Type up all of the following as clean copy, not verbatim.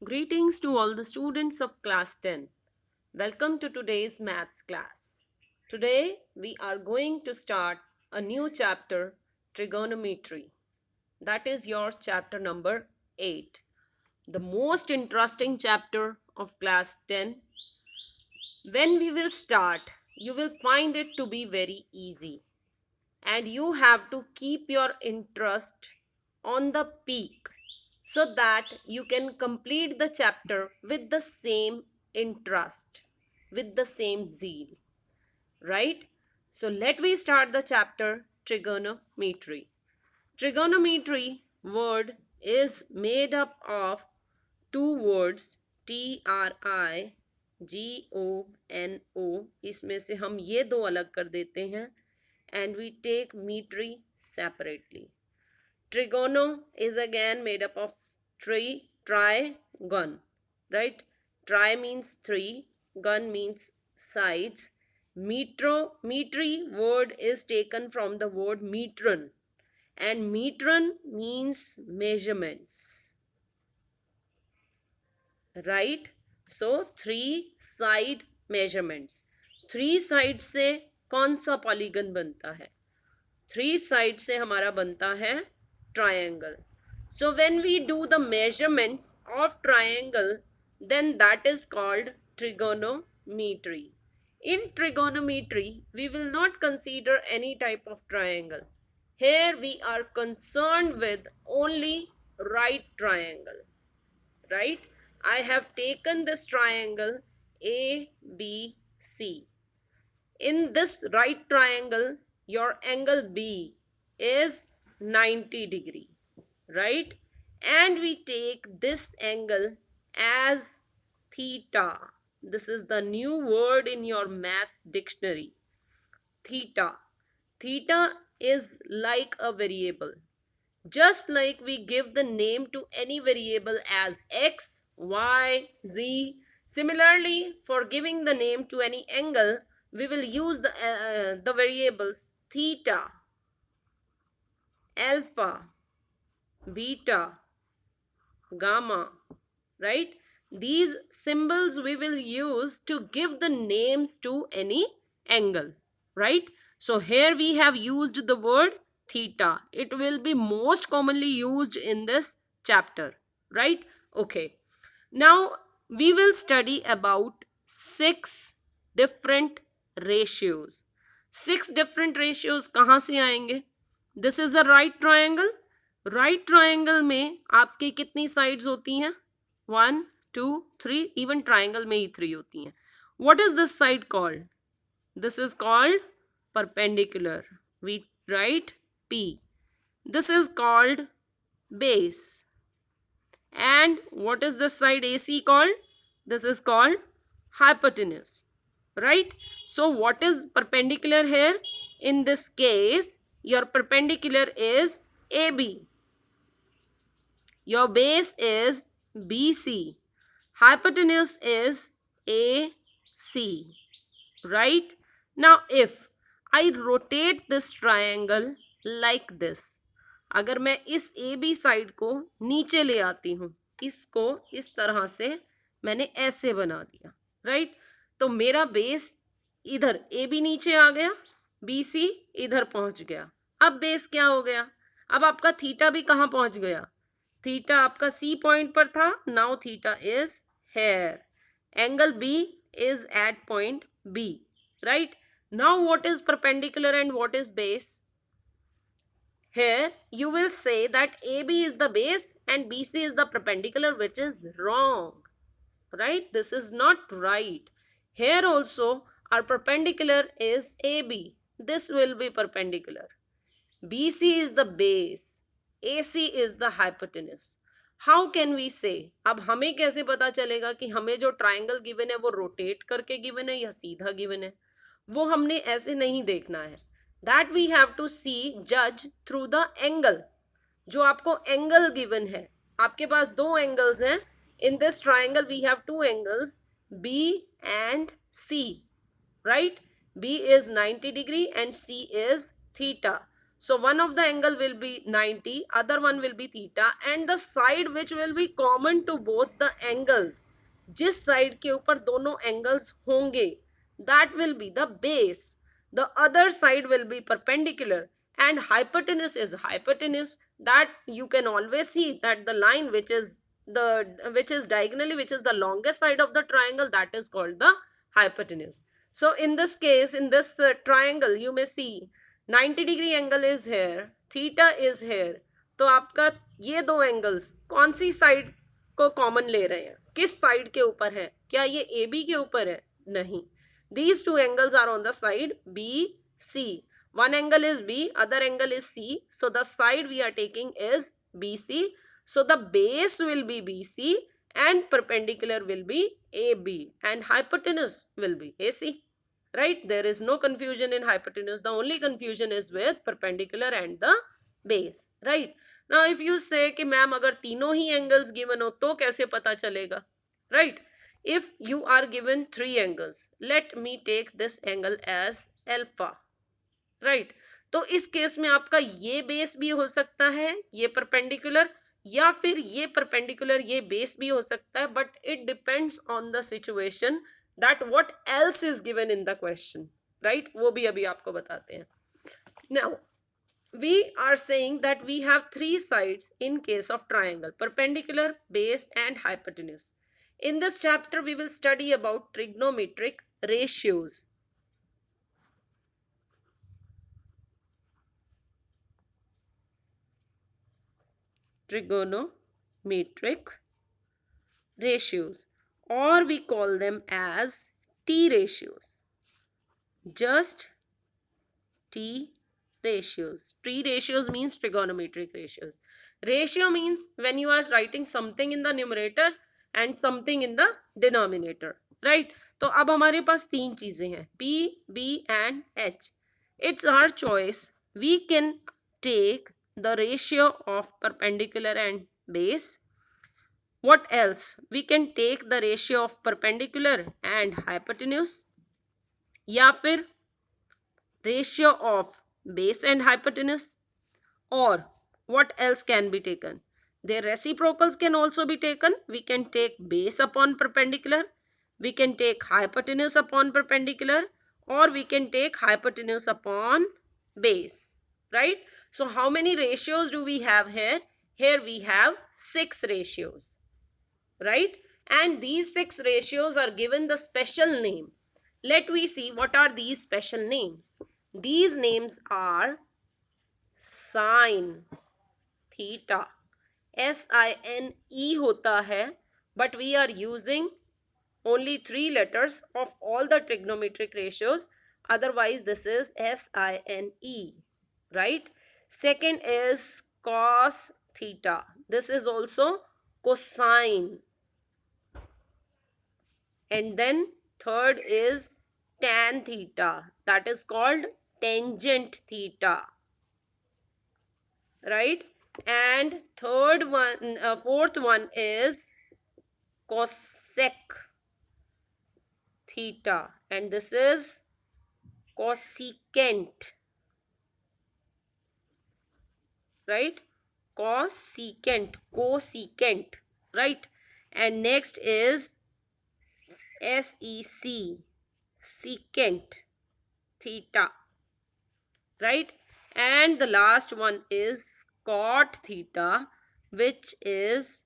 Greetings to all the students of class 10. Welcome to today's maths class. Today we are going to start a new chapter, trigonometry. That is your chapter number 8. The most interesting chapter of class 10. When we will start, you will find it to be very easy. And you have to keep your interest on the peak so that you can complete the chapter with the same interest, with the same zeal, right? So let me start the chapter trigonometry. Trigonometry word is made up of two words TRIGONO. इसमें से हम ये दो अलग कर देते हैं and we take metry separately. Trigono is again made up of trigon, right? Tri means three, gun means sides. Metry word is taken from the word metron, and metron means measurements, right? So three side measurements. Three side से कौन सा polygon बनता है? Three sides से हमारा बनता है triangle. So when we do the measurements of triangle, then that is called trigonometry. In trigonometry, we will not consider any type of triangle. Here we are concerned with only right triangle, right? I have taken this triangle ABC. In this right triangle, your angle B is 90 degree, right? And we take this angle as theta. This is the new word in your maths dictionary. Theta. Theta is like a variable. Just like we give the name to any variable as x, y, z. Similarly, for giving the name to any angle, we will use the variables theta, alpha, beta, gamma, right? These symbols we will use to give the names to any angle, right? So here we have used the word theta. It will be most commonly used in this chapter, right? Okay. Now we will study about 6 different ratios. 6 different ratios कहाँ से आएंगे? This is a right triangle. Right triangle में आपके कितनी sides होती हैं? 1, 2, 3. Even triangle में ही 3 होती हैं. What is this side called? This is called perpendicular. We write P. This is called base. And what is this side AC called? This is called hypotenuse, right? So what is perpendicular here? In this case, your perpendicular is AB. Your base is BC. Hypotenuse is AC, right? Now if I rotate this triangle like this, अगर मैं इस A B side को नीचे ले आती हूँ, इसको इस तरह से मैंने ऐसे बना दिया, राइट? तो मेरा बेस इधर ए बी नीचे आ गया, बी सी इधर पहुंच गया. अब बेस क्या हो गया? अब आपका थीटा भी कहाँ पहुंच गया? थीटा आपका सी पॉइंट पर था. Now theta is here. Angle B is at point B, right? Now what is perpendicular and what is base? Here you will say that AB is the base and BC is the perpendicular, which is wrong, right? This is not right. Here also our perpendicular is AB. This will be perpendicular. BC is the base. AC is the hypotenuse. How can we say? अब हमें कैसे पता चलेगा कि हमें जो triangle given है वो रोटेट करके गिवन है या सीधा गिवन है? वो हमने ऐसे नहीं देखना है. दैट वी हैव टू सी जज थ्रू द एंगल. जो आपको एंगल गिवन है, आपके पास दो एंगल्स हैं. In this triangle we have two angles B and C, right? B is 90 degree and C is theta. So one of the angle will be 90, other one will be theta, and the side which will be common to both the angles, जिस side के ऊपर दोनों angles होंगे, that will be the base. The other side will be perpendicular, and hypotenuse is hypotenuse. That you can always see that the line which is diagonally, which is the longest side of the triangle, that is called the hypotenuse. So in this case, in this triangle, you may see 90 degree angle is here, theta is here. तो आपका ये दो angles कौन सी side को common ले रहे हैं, किस साइड के ऊपर है? क्या ये ए बी के ऊपर है? नहीं. These two angles are on the side BC. One angle is B, other angle is C. So the side we are taking is BC. So the base will be BC and perpendicular will be AB and hypotenuse will be AC. Right? There is no confusion in hypotenuse. The only confusion is with perpendicular and the base. Right? Now if you say कि ma'am अगर तीनों ही angles given हो तो कैसे पता चलेगा? Right? If you are given three angles, let me take this angle as alpha. Right? तो इस केस में आपका ये बेस भी हो सकता है, ये परपेंडिकुलर, या फिर ये परपेंडिकुलर ये बेस भी हो सकता है, but it depends on the situation that what else is given in the question. Right? वो भी अभी आपको बताते हैं. Now we are saying that we have three sides in case of triangle: perpendicular, base and hypotenuse. In this chapter we will study about trigonometric ratios. Trigonometric ratios, or we call them as T ratios. Just T ratios. T ratios means trigonometric ratios. Ratio means when you are writing something in the numerator and something in the denominator. Right? तो अब हमारे पास तीन चीजें हैं, P, B and H. It's our choice. We can take the ratio of perpendicular and base. What else? We can take the ratio of perpendicular and hypotenuse, या फिर ratio of base and hypotenuse, or what else can be taken? Their reciprocals can also be taken. We can take base upon perpendicular, we can take hypotenuse upon perpendicular, or we can take hypotenuse upon base. Right? So how many ratios do we have here? Here we have 6 ratios. Right? And these 6 ratios are given the special name. Let we see what are these special names. These names are sin theta. SINE होता है, but we are using only 3 letters of all the trigonometric ratios. Otherwise this is SINE. Right? Second is cos theta. This is also cosine. And then third is tan theta. That is called tangent theta. Right? And fourth one is cosec theta, and this is cosecant. Right? Cosecant. Right? And next is SEC, secant theta. Right? And the last one is cot theta, which is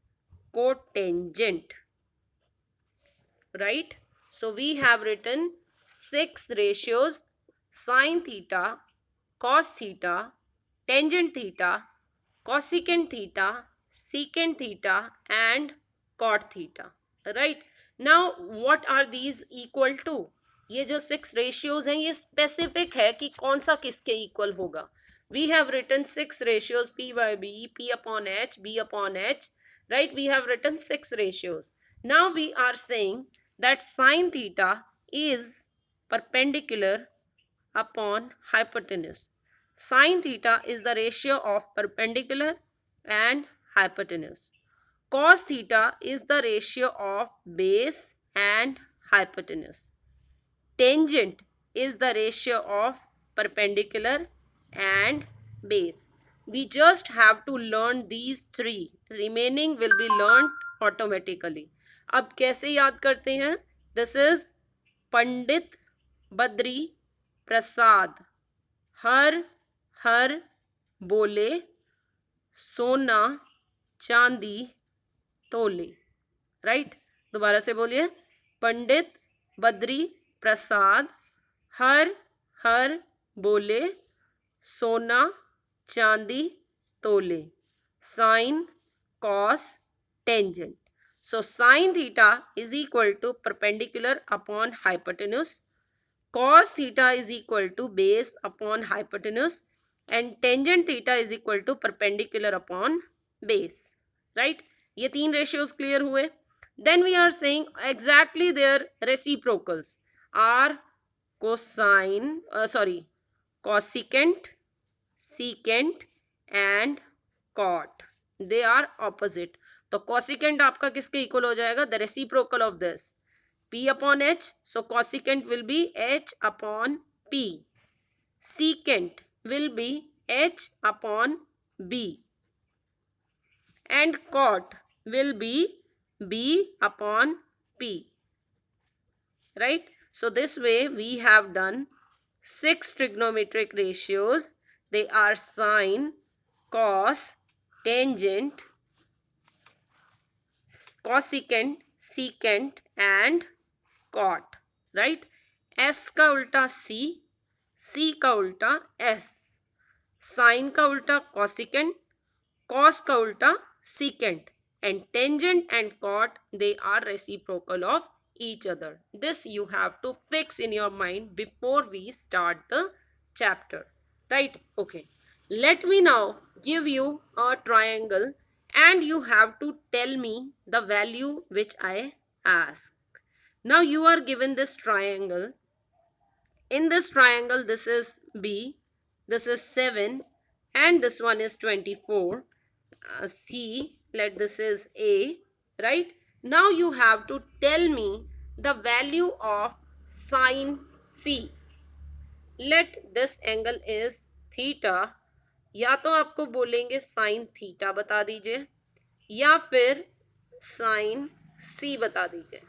cotangent. Right? So we have written 6 ratios: sin theta, cos theta, tangent theta, cosecant theta, secant theta and cot theta. Right? Now what are these equal to? ये जो 6 ratios हैं ये specific है कि कौन सा किसके equal होगा. We have written 6 ratios: P by B, P upon H, B upon H. Right? We have written 6 ratios. Now we are saying that sin theta is perpendicular upon hypotenuse. Sin theta is the ratio of perpendicular and hypotenuse. Cos theta is the ratio of base and hypotenuse. Tangent is the ratio of perpendicular and base. We just have to learn these three. Remaining will be learned automatically. अब कैसे याद करते हैं? This is Pandit Badri Prasad हर हर बोले सोना चांदी तोले. Right, दोबारा से बोलिए. पंडित बद्री प्रसाद हर हर बोले सोना चांदी तोले. Sine, cos, tangent. So sine theta is equal to perpendicular upon hypotenuse. Cos theta is equal to base upon hypotenuse. And tangent theta is equal to perpendicular upon base. Right? ये तीन ratios clear हुए. Then we are saying exactly their reciprocals are cosine, cosecant, secant and cot. They are opposite. तो cosecant आपका किसके equal हो जाएगा? The reciprocal of this p upon h. So cosecant will be h upon p. Secant will be h upon b. And cot will be b upon p. Right? So this way we have done 6 trigonometric ratios. They are sine, cos, tangent, cosecant, secant and cot. Right? S का उल्टा C, C का उल्टा S, sine का उल्टा cosecant, cos का उल्टा secant, and tangent and cot, they are reciprocal of each other. This you have to fix in your mind before we start the chapter. Right? Okay. Let me now give you a triangle and you have to tell me the value which I ask. Now you are given this triangle. In this triangle, this is B, this is 7 and this one is 24. C, let this is A, right? Now you have to tell me the value of sine C. Let this angle is theta. या तो आपको बोलेंगे sine theta बता दीजिए या फिर sign सी बता दीजिए.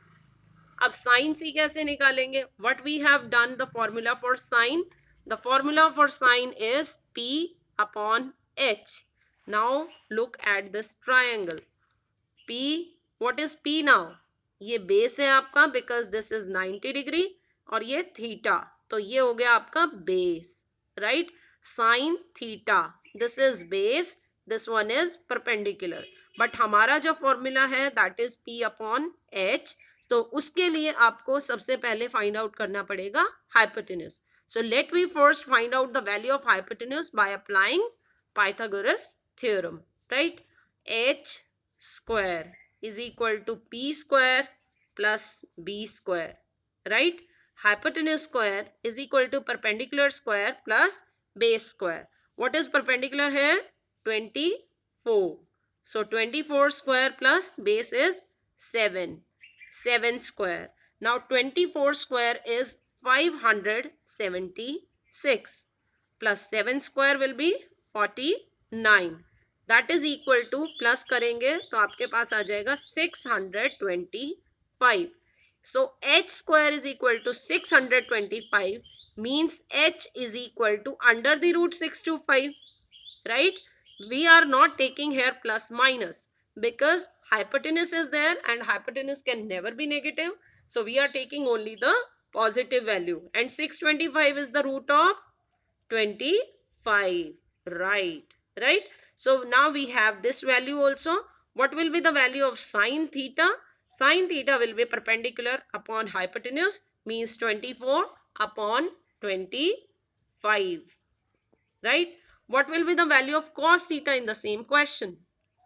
अब साइन सी कैसे निकालेंगे? What we have done the formula for sine. The formula for sine is P upon H. Now look at this triangle. P, what is P now? ये बेस है आपका because this is 90 degree और ये theta, तो ये हो गया आपका base. Right? Sin theta. This is base. This one is perpendicular. But हमारा जो formula है that is P upon H. तो उसके लिए आपको सबसे पहले find out करना पड़ेगा hypotenuse. So let me first find out the value of hypotenuse by applying Pythagoras theorem. Right? H square is equal to P square plus B square. Right? Hypotenuse square is equal to perpendicular square plus base square. What is perpendicular here? 24. So 24 square plus base is 7. 7 square. Now 24 square is 576 plus 7 square will be 49. That is equal to plus करेंगे तो आपके पास आ जाएगा 625. So h square is equal to 625 means h is equal to under the root 625. Right? We are not taking here plus minus because hypotenuse is there and hypotenuse can never be negative. So we are taking only the positive value and 625 is the root of 25. Right? Right? So now we have this value also. What will be the value of sine theta? Sine theta will be perpendicular upon hypotenuse means 24 upon 25. Right? What will be the value of cos theta in the same question?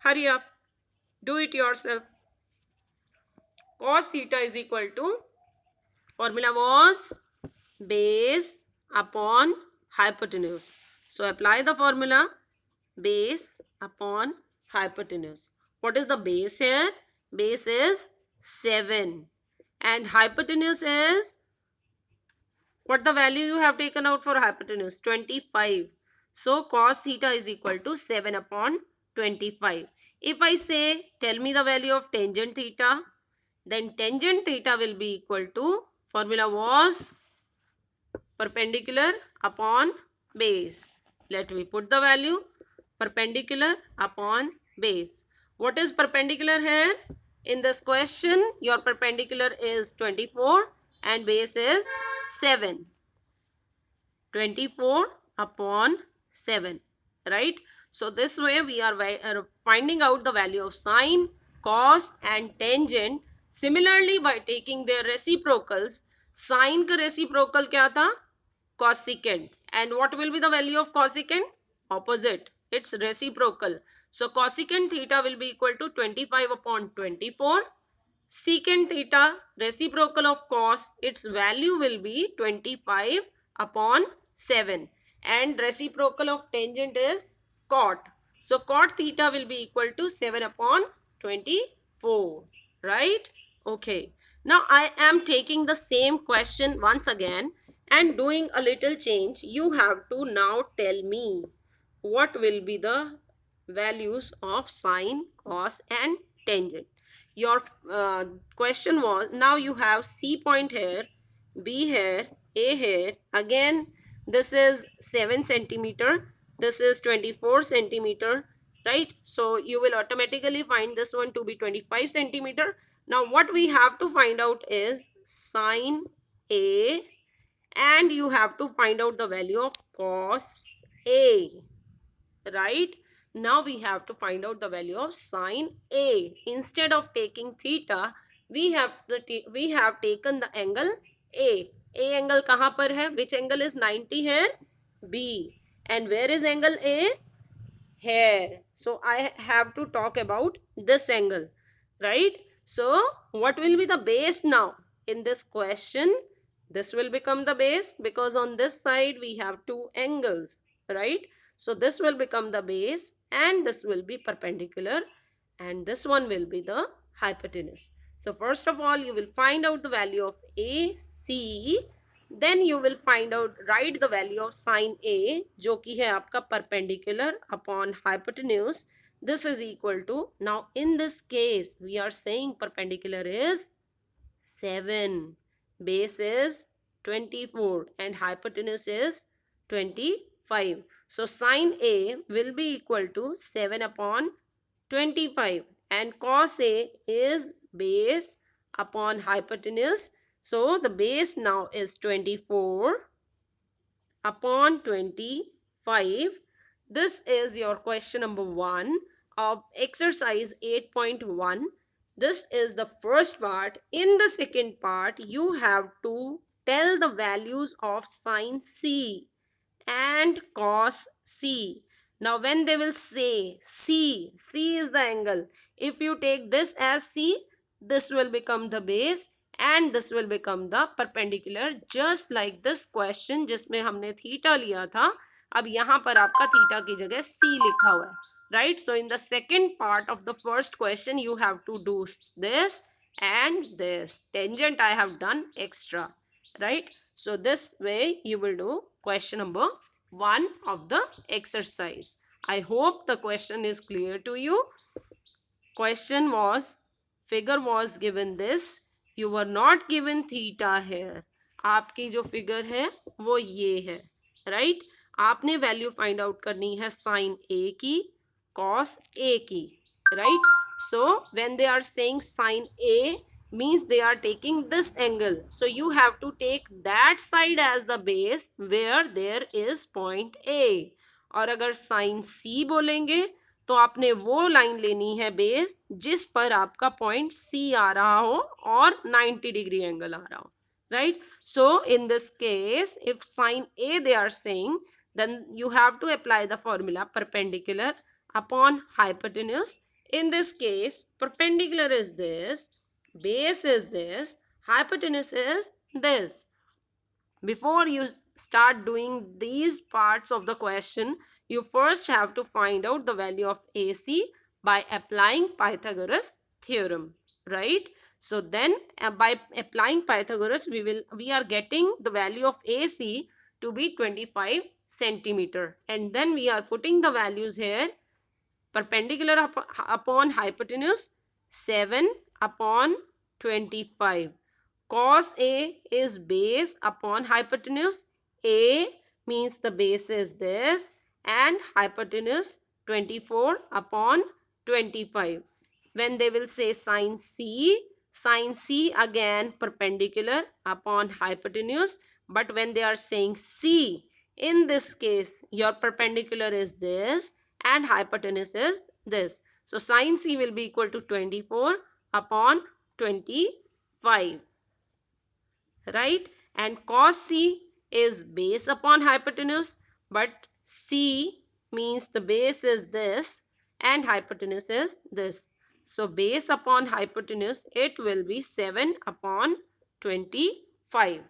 Hurry up. Do it yourself. Cos theta is equal to, formula was base upon hypotenuse. So apply the formula base upon hypotenuse. What is the base here? Base is 7 and hypotenuse is, what the value you have taken out for hypotenuse? 25. So cos theta is equal to 7 upon 25. If I say, tell me the value of tangent theta, then tangent theta will be equal to, formula was perpendicular upon base. Let me put the value, perpendicular upon base. What is perpendicular here? In this question, your perpendicular is 24 and base is 7. 24 upon 7, right? So this way we are finding out the value of sine, cos and tangent. Similarly, by taking their reciprocals, sine का reciprocal क्या था? Cosecant. And what will be the value of cosecant? Opposite. It's reciprocal. So cosecant theta will be equal to 25 upon 24. Secant theta, reciprocal of cos, its value will be 25 upon 7. And reciprocal of tangent is cot. So cot theta will be equal to 7 upon 24. Right? Okay. Now I am taking the same question once again and doing a little change. You have to now tell me what will be the values of sine, cos and tangent. Your question was, now you have C point here, B here, A here. Again, this is 7 centimeter. This is 24 centimeter, right? So you will automatically find this one to be 25 centimeter. Now what we have to find out is sine A, and you have to find out the value of cos A, right? Now we have to find out the value of sine A. Instead of taking theta, we have taken the angle A. A angle कहाँ पर है? Which angle is 90 here? B. And where is angle A? Here. So I have to talk about this angle, right? So what will be the base now in this question? This will become the base because on this side we have two angles, right? So this will become the base and this will be perpendicular and this one will be the hypotenuse. So first of all, you will find out the value of AC. Then you will write the value of sine A, जो कि है आपका perpendicular upon hypotenuse. This is equal to, now in this case, we are saying perpendicular is 7, base is 24 and hypotenuse is 25. So sine A will be equal to 7 upon 25 and cos A is base upon hypotenuse. So the base now is 24 upon 25. This is your question number 1 of exercise 8.1. This is the first part. In the second part, you have to tell the values of sine C and cos C. Now when they will say C is the angle. If you take this as C, this will become the base and this will become the perpendicular, just like this question जिसमें हमने theta लिया था. अब यहाँ पर आपका theta की जगह C लिखा हुआ है, right? So in the second part of the first question, you have to do this and this. Tangent I have done extra, right? So this way you will do question number 1 of the exercise. I hope the question is clear to you. Question was, figure was given this. You were not given theta here. आपकी जो figure है वो ये है, right? आपने value find out करनी है sin A की, cos A की, right? So when they are saying sin A, means they are taking this angle. So you have to take that side as the base where there is point A. और अगर sin C बोलेंगे तो आपने वो line लेनी है base जिस पर आपका पॉइंट C आ रहा हो और 90 डिग्री एंगल आ रहा हो, right? So in this case, if sin A they are saying, then you have to apply the formula perpendicular upon hypotenuse. In this case, perpendicular is this, base is this, hypotenuse is this. Before you start doing these parts of the question, you first have to find out the value of AC by applying Pythagoras theorem, right? So then by applying Pythagoras, we are getting the value of AC to be 25 centimeter. And then we are putting the values here. Perpendicular upon hypotenuse 7 upon 25. Cos A is base upon hypotenuse. A means the base is this and hypotenuse 24 upon 25. When they will say sin C again perpendicular upon hypotenuse. But when they are saying C, in this case your perpendicular is this and hypotenuse is this. So sin C will be equal to 24 upon 25. Right? And cos C is base upon hypotenuse, but C means the base is this and hypotenuse is this. So base upon hypotenuse, it will be 7 upon 25.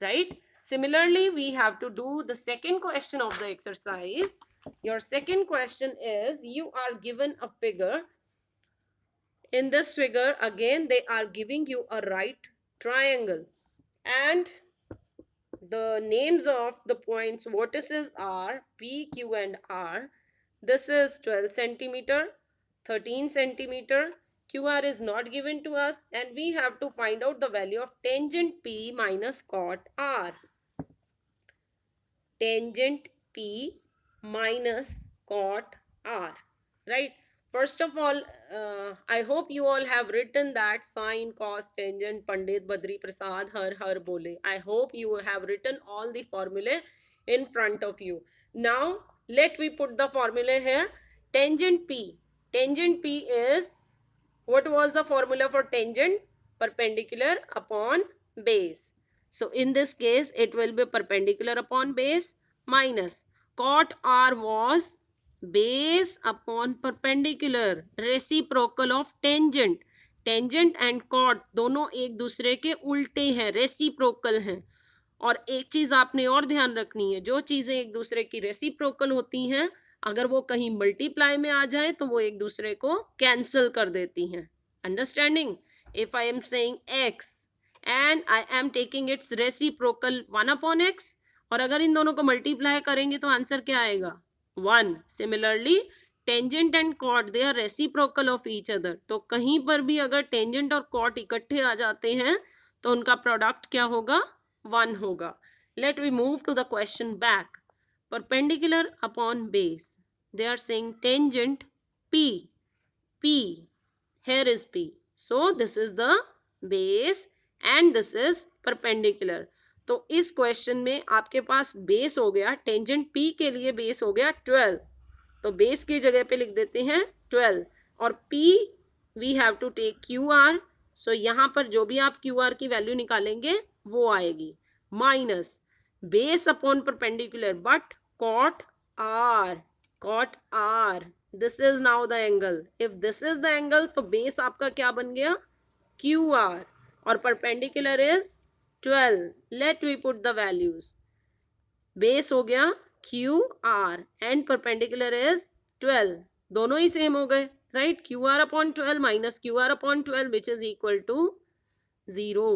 Right? Similarly, we have to do the second question of the exercise. Your second question is, you are given a figure. In this figure, again, they are giving you a right triangle. And the names of the points vertices are P, Q and R. This is 12 centimeter, 13 centimeter. QR is not given to us and we have to find out the value of tangent P minus cot R. Tangent P minus cot R. Right? First of all, I hope you all have written that sine, cos, tangent, Pandit Badri Prasad har bole. I hope you have written all the formulae in front of you. Now, let me put the formula here. Tangent P. Tangent P is, what was the formula for tangent? Perpendicular upon base. So, in this case, it will be perpendicular upon base minus cot R was base upon perpendicular, reciprocal of tangent. Tangent and cot दोनों एक दूसरे के उल्टे हैं, reciprocal हैं. और एक चीज आपने और ध्यान रखनी है, जो चीजें एक दूसरे की रेसिप्रोकल होती हैं, अगर वो कहीं मल्टीप्लाई में आ जाए तो वो एक दूसरे को कैंसिल कर देती हैं. Understanding? If I am saying x and I am taking it's reciprocal 1 upon x, और अगर इन दोनों को मल्टीप्लाई करेंगे तो आंसर क्या आएगा? 1. Similarly tangent and cot they are reciprocal of each other. तो कहीं पर भी अगर टेंजेंट और कॉट इकट्ठे आ जाते हैं तो उनका प्रोडक्ट क्या होगा? 1 होगा. Let we move to the question back. Perpendicular upon base, they are saying tangent P. P. Here is P. So this is the base and this is perpendicular. तो इस क्वेश्चन में आपके पास बेस हो गया, tangent P के लिए base हो गया 12. तो बेस की जगह पे लिख देते हैं 12 और P we have to take QR. So यहाँ पर जो भी आप QR की वैल्यू निकालेंगे वो आएगी minus base upon perpendicular but cot R. This is now the angle. If this is the angle तो बेस आपका क्या बन गया? QR और perpendicular is 12. Let we put the values. Base हो गया QR एंड परपेंडिकुलर इज 12. दोनों ही same हो गए, right? QR upon 12 minus QR upon 12 which is equal to 0.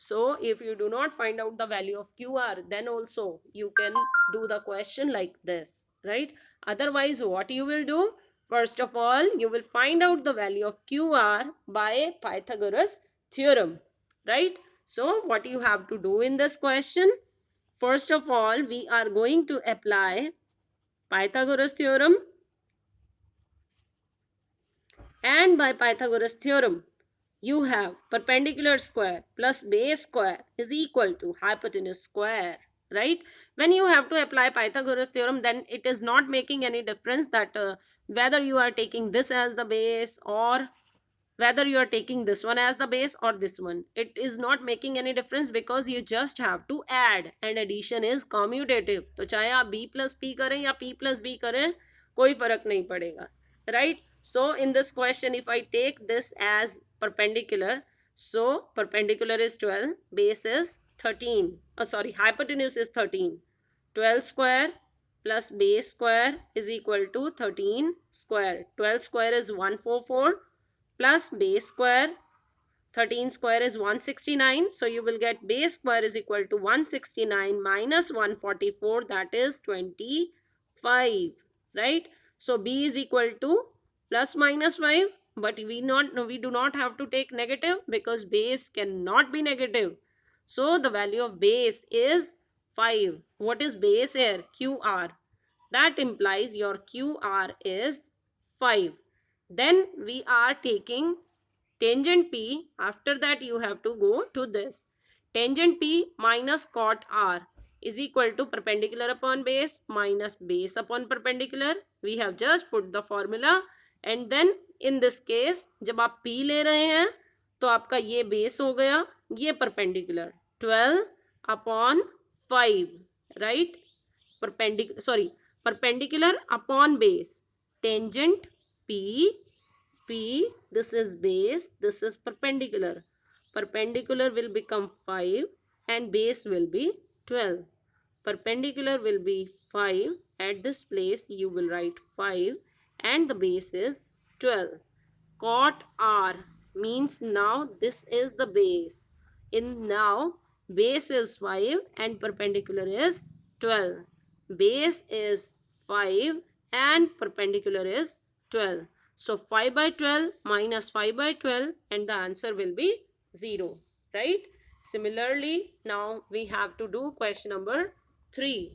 So if you do not find out the value of QR, then also you can do the question like this, right? Otherwise, what you will do? First of all, you will find out the value of QR by Pythagoras theorem, right? So what you have to do in this question? First of all, we are going to apply Pythagoras theorem, and by Pythagoras theorem, you have perpendicular square plus base square is equal to hypotenuse square, right? When you have to apply Pythagoras theorem, then it is not making any difference that whether you are taking this as the base or whether you are taking this one as the base or this one. It is not making any difference because you just have to add and addition is commutative. तो चाहे आप b plus p करें या p plus b करें, कोई फर्क नहीं पड़ेगा, right? So in this question, if I take this as perpendicular, so perpendicular is 12, base is 13. Hypotenuse is 13. 12 square plus base square is equal to 13 square. 12 square is 144 plus base square 13 square is 169. So you will get base square is equal to 169 minus 144, that is 25, right? So B is equal to plus minus 5, but we do not have to take negative because base cannot be negative. So the value of base is 5. What is base here? QR. That implies your QR is 5. Then we are taking tangent P. After that you have to go to this. Tangent P minus cot R is equal to perpendicular upon base minus base upon perpendicular. We have just put the formula, and then in this case जब आप P ले रहे हैं तो आपका ये base हो गया, ये perpendicular 12 upon 5, right? Perpendicular upon base. Tangent P, this is base, this is perpendicular. Perpendicular will become 5 and base will be 12. Perpendicular will be 5. At this place you will write 5 and the base is 12. Cot R means now this is the base. Now base is 5 and perpendicular is 12. Base is 5 and perpendicular is 12. So 5 by 12 minus 5 by 12 and the answer will be 0, right? Similarly, now we have to do question number 3.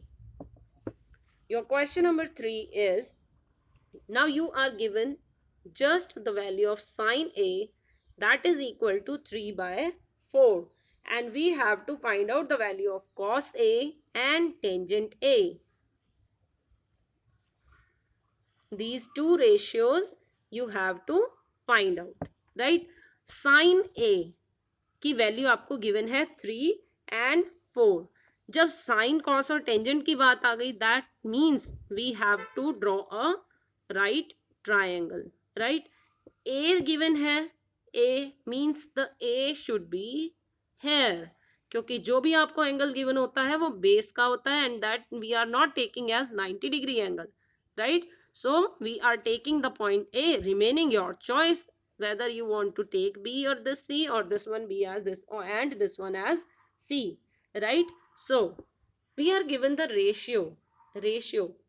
Your question number 3 is, now you are given just the value of sine A, that is equal to 3 by 4, and we have to find out the value of cos A and tangent A. These two ratios you have to find out, right? Sine A की value आपको given है 3 and 4. जब sine cos और tangent की बात आ गई, that means we have to draw a right triangle, right? A given है, A means the A should be here, क्योंकि जो भी आपको एंगल गिवन होता है वो बेस का होता है and that we are not taking as 90 degree angle, right? So we are taking the point A, remaining your choice whether you want to take B or this C or this one B as this and this one as C, right? So we are given the ratio.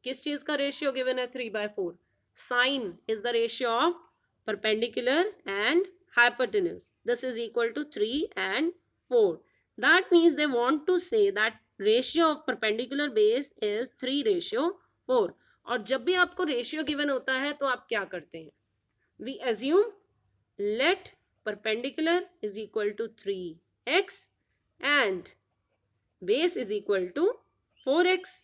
किस चीज का ratio given है? 3 by 4. Sine is the ratio of perpendicular and hypotenuse. This is equal to 3 and 4. That means they want to say that ratio of perpendicular base is 3:4. और जब भी आपको ratio given होता है तो आप क्या करते हैं? We assume let perpendicular is equal to 3x and base is equal to 4x,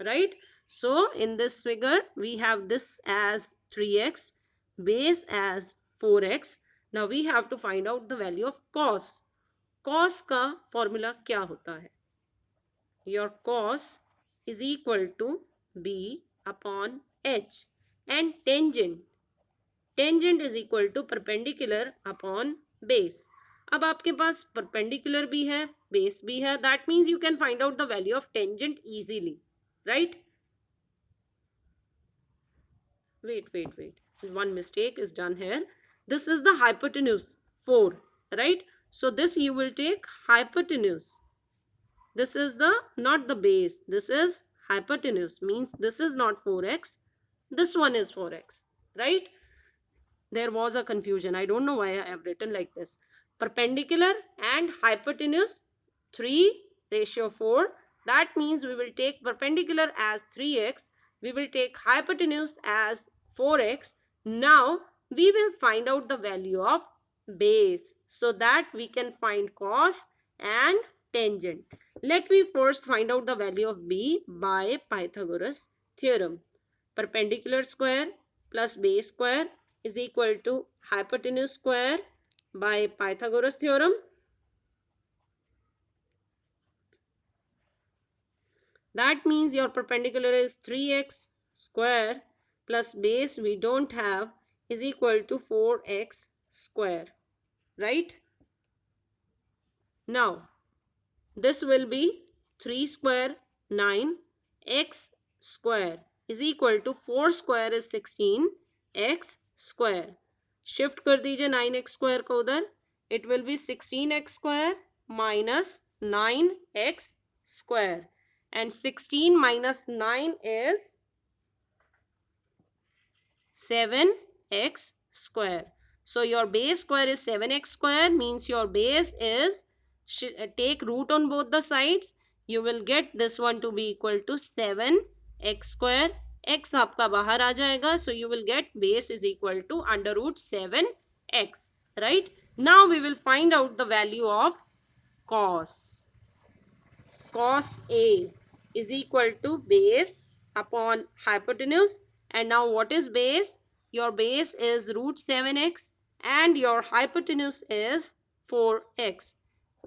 right? So in this figure we have this as 3x, base as 4x. Now we have to find out the value of cos. Cos का formula क्या होता है? Your cos is equal to b upon h and tangent is equal to perpendicular upon base. अब आपके पास perpendicular भी है, base भी है, that means you can find out the value of tangent easily, right? Wait, one mistake is done here. This is the hypotenuse 4, right? So this you will take hypotenuse. This is the not the base, this is hypotenuse, means this is not 4x, this one is 4x, right? There was a confusion, I don't know why I have written like this. Perpendicular and hypotenuse 3:4. That means we will take perpendicular as 3x, we will take hypotenuse as 4x. Now we will find out the value of base so that we can find cos and tangent. Let me first find out the value of b by Pythagoras theorem. Perpendicular square plus base square is equal to hypotenuse square by Pythagoras theorem. That means your perpendicular is 3x square plus base we don't have is equal to 4x square, right? Now this will be 3 square 9, x square is equal to 4 square is 16, x square. Shift कर दीजिए 9x square को उधर it will be 16x square minus 9x square, and 16 minus 9 is 7x square. So your base square is 7x square, means your base is, take root on both the sides, you will get this one to be equal to 7x square. x आपका बाहर आ जाएगा, so you will get base is equal to under root 7x, right? Now we will find out the value of cos. Cos A is equal to base upon hypotenuse. And now what is base? Your base is root 7x and your hypotenuse is 4x.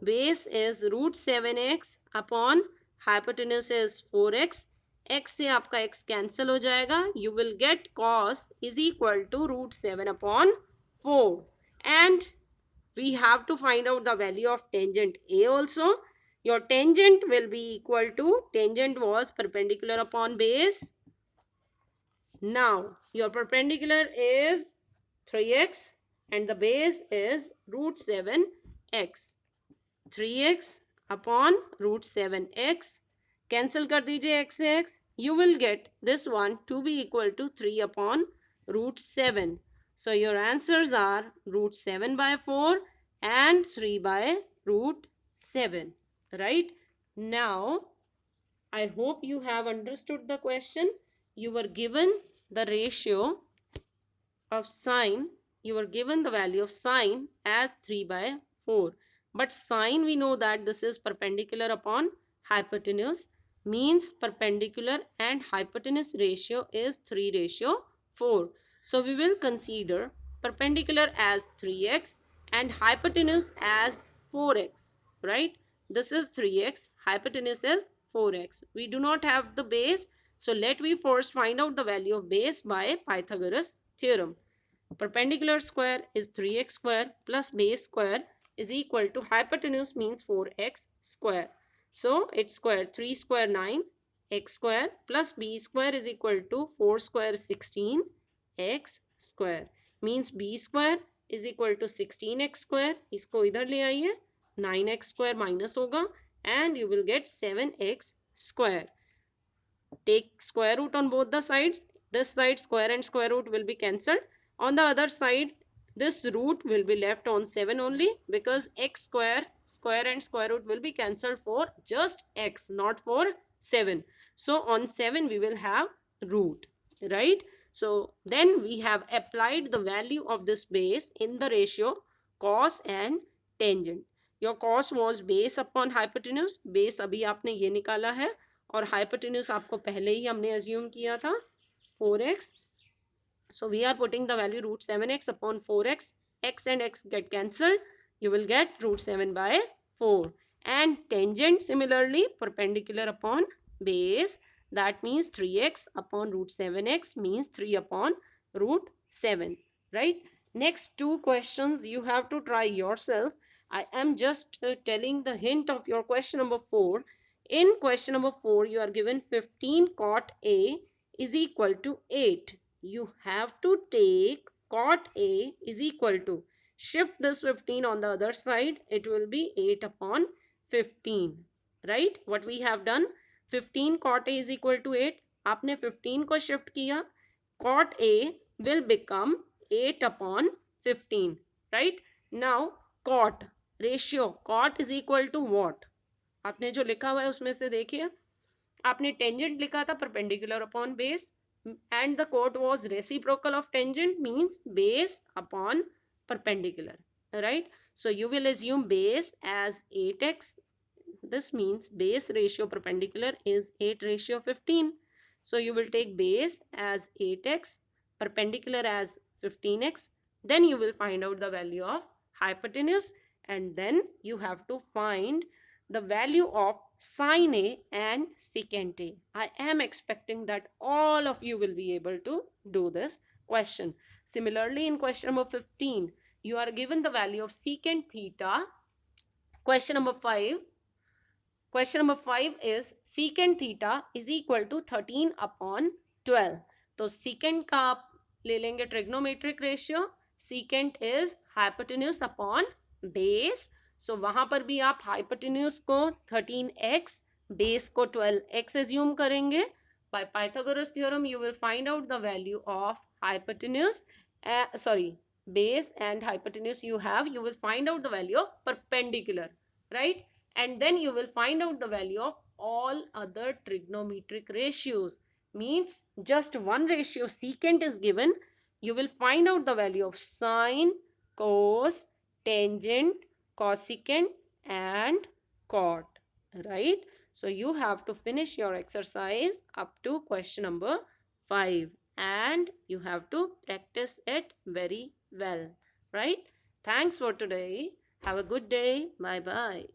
Base is root 7x upon hypotenuse is 4x. x से आपका x cancel हो जाएगा. You will get cos is equal to root 7 upon 4. And we have to find out the value of tangent A also. Your tangent will be equal to, tangent was perpendicular upon base. Now your perpendicular is 3x and the base is root 7x. 3x upon root 7x. Cancel कर दीजिए x से x. You will get this one to be equal to 3 upon root 7. So your answers are root 7 by 4 and 3 by root 7. Right? Now, I hope you have understood the question. You were given the ratio of sine. You were given the value of sine as 3 by 4. But sine, we know that this is perpendicular upon hypotenuse. Means perpendicular and hypotenuse ratio is 3:4. So we will consider perpendicular as 3x and hypotenuse as 4x. Right? This is 3x, hypotenuse is 4x. We do not have the base, so let we first find out the value of base by Pythagoras theorem. Perpendicular square is 3x square plus base square is equal to hypotenuse means 4x square. So its square, 3 square 9 x square plus b square is equal to 4 square 16 x square. Means b square is equal to 16x square. इसको इधर ले आइए, 9x square minus होगा and you will get 7x square. Take square root on both the sides. This side square and square root will be cancelled. On the other side, this root will be left on 7 only, because x square, square and square root will be cancelled for just x, not for 7. So on 7 we will have root, right? So then we have applied the value of this base in the ratio cos and tangent. Your cos was base upon hypotenuse. Base अभी आपने ये निकाला है और hypotenuse आपको पहले ही हमने assume किया था 4x. So we are putting the value root 7x upon 4x. X and x get cancelled. You will get root 7 by 4. And tangent similarly perpendicular upon base. That means 3x upon root 7x means 3 upon root 7. Right? Next two questions you have to try yourself. I am just telling the hint of your question number 4. In question number 4, you are given 15 cot A is equal to 8. You have to take cot A is equal to, shift this 15 on the other side, it will be 8 upon 15. Right? What we have done, 15 cot A is equal to 8. आपने 15 को shift किया, cot A will become 8 upon 15. Right? Now, cot ratio, cot is equal to what? आपने जो लिखा हुआ है उसमें से देखिए, आपने tangent लिखा था perpendicular upon base and the cot was reciprocal of tangent means base upon perpendicular, right? So you will assume base as 8x. This means base ratio perpendicular is 8:15. So you will take base as 8x, perpendicular as 15x. Then you will find out the value of hypotenuse and then you have to find the value of sine A and secant A. I am expecting that all of you will be able to do this question. Similarly, in question number 15, you are given the value of secant theta. Question number 5 is secant theta is equal to 13 upon 12. तो secant का आप ले लेंगे trigonometric ratio. Secant is hypotenuse upon base, so वहां पर भी आप hypotenuse को 13x, बेस को 12x एज्यूम करेंगे. By Pythagoras theorem you will find out the value of hypotenuse, sorry, base and hypotenuse you will find out the value of perpendicular, right? And then you will find out the value of all other trigonometric ratios. Means just one ratio secant is given, you will find out the value of sine, cos, tangent, cosecant and cot, right? So you have to finish your exercise up to question number 5 and you have to practice it very well, right? Thanks for today. Have a good day. Bye bye.